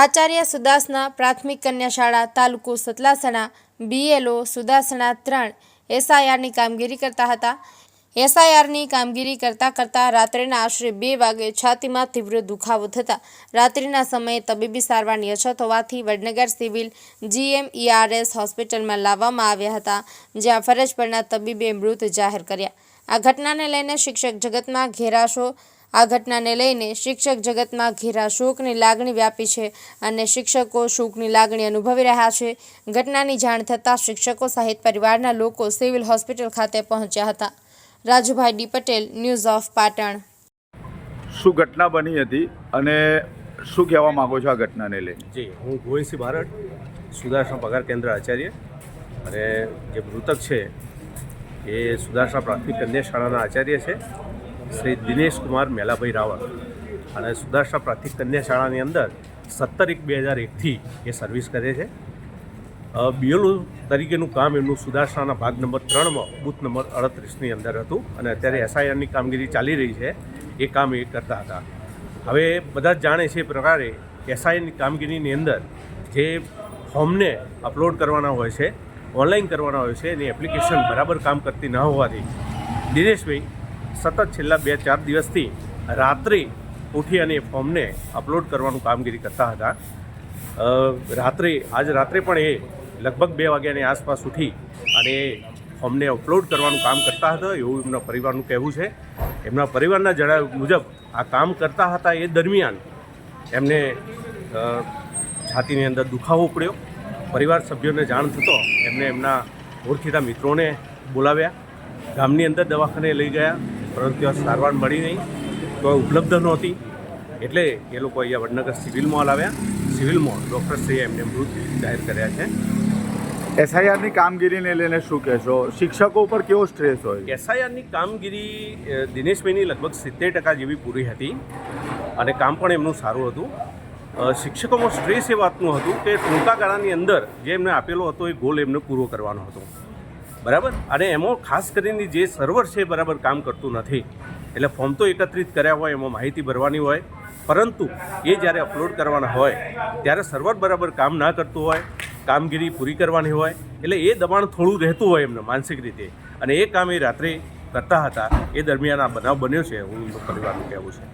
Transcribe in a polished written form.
આચાર્ય સુદાસના પ્રાથમિક કન્યા શાળા તાલુકો સતલાસણા BLO સુદાસણા 3 SIRની કામગીરી કરતા હતા। SIRની કામગીરી કરતા રાત્રિના આશરે 2 વાગે છાતીમાં તીવ્ર દુખાવો થતા રાત્રિના સમયે તબીબી સારવારની અછત હોવાથી વડનગર સિવિલ GMERS હોસ્પિટલમાં લાવવામાં આવ્યા હતા, જ્યાં ફરજ પરના તબીબે મૃત જાહેર કર્યા। આ ઘટનાને લઈને શિક્ષક જગતમાં ઘેરા શોકની લાગણી વ્યાપી છે અને શિક્ષકો શોકની લાગણી અનુભવી રહ્યા છે। ઘટનાની જાણ થતાં શિક્ષકો સહિત પરિવારના લોકો સિવિલ હોસ્પિટલ ખાતે પહોંચ્યા હતા। Rajubhai D Patel, news of Patan. શું ઘટના બની હતી અને શું કહેવા માંગો છો આ ઘટનાને લઈને? જી, હું ગોવિંદસિંહ બારડ, સુદાસણા પગાર કેન્દ્ર આચાર્ય, અને જે મૃતક છે એ સુદાસણા પ્રાથમિક કન્યા શાળાના આચાર્ય છે શ્રી દિનેશ કુમાર મેલાભાઈ રાવળ, અને સુદાસણા પ્રાથમિક કન્યા શાળાની અંદર 17/1/2001થી એ સર્વિસ કરે છે। BLO તરીકેનું કામ એમનું સુદાસણાના ભાગ નંબર 3માં બૂથ નંબર 38ની અંદર હતું, અને અત્યારે SIRની કામગીરી ચાલી રહી છે, એ કામ એ કરતા હતા। હવે બધા જ જાણે છે એ પ્રકારે SIRની કામગીરીની અંદર જે ફોર્મને અપલોડ કરવાના હોય છે, ઓનલાઈન કરવાના હોય છે, એની એપ્લિકેશન બરાબર કામ કરતી ન હોવાથી દિનેશભાઈ સતત છેલ્લા 2-4 દિવસથી રાત્રે ઉઠી અને ફોર્મને અપલોડ કરવાનું કામગીરી કરતા હતા। આજ રાત્રે પણ એ લગભગ 2 વાગ્યાની આસપાસ ઉઠી અને ફોર્મને અપલોડ કરવાનું કામ કરતા હતા એવું એમના પરિવારનું કહેવું છે। એમના પરિવારના જણાવ્યા મુજબ આ કામ કરતા હતા એ દરમિયાન એમને છાતીની અંદર દુખાવો પડ્યો। પરિવાર સભ્યોને જાણ થતો એમને એમના ઓળખીતા મિત્રોને બોલાવ્યા, ગામની અંદર દવાખાને લઈ ગયા, પરંતુ ત્યાં સારવાર મળી નહીં, તો ઉપલબ્ધ નહોતી, એટલે એ લોકો અહીંયા વડનગર સિવિલમાં લાવ્યા। સિવિલમાં ડૉક્ટરશ્રીએ એમને મૃત જાહેર કર્યા છે। SIRની કામગીરીને લઈને શું કહેશો? શિક્ષકો ઉપર કેવો સ્ટ્રેસ હોય? SIRની કામગીરી દિનેશભાઈની લગભગ 70% જેવી પૂરી હતી, અને કામ પણ એમનું સારું હતું। શિક્ષકોમાં સ્ટ્રેસ એ વાતનું હતું કે ટૂંકા ગાળાની અંદર જે એમને આપેલો હતો એ ગોલ એમને પૂરો કરવાનો હતો, બરાબર, અને એમાં ખાસ કરીને જે સર્વર છે એ બરાબર કામ કરતું નથી। એટલે ફોર્મ તો એકત્રિત કર્યા હોય, એમાં માહિતી ભરવાની હોય, પરંતુ એ જ્યારે અપલોડ કરવાના હોય ત્યારે સર્વર બરાબર કામ ના કરતું હોય, કામગીરી પૂરી કરવાની હોય, એટલે એ દબાણ થોડું રહેતું હોય એમને માનસિક રીતે, અને એ કામ એ રાત્રે કરતા હતા। એ દરમિયાન આ બનાવ બન્યો છે, હું પરિવારનું કહેવું છે।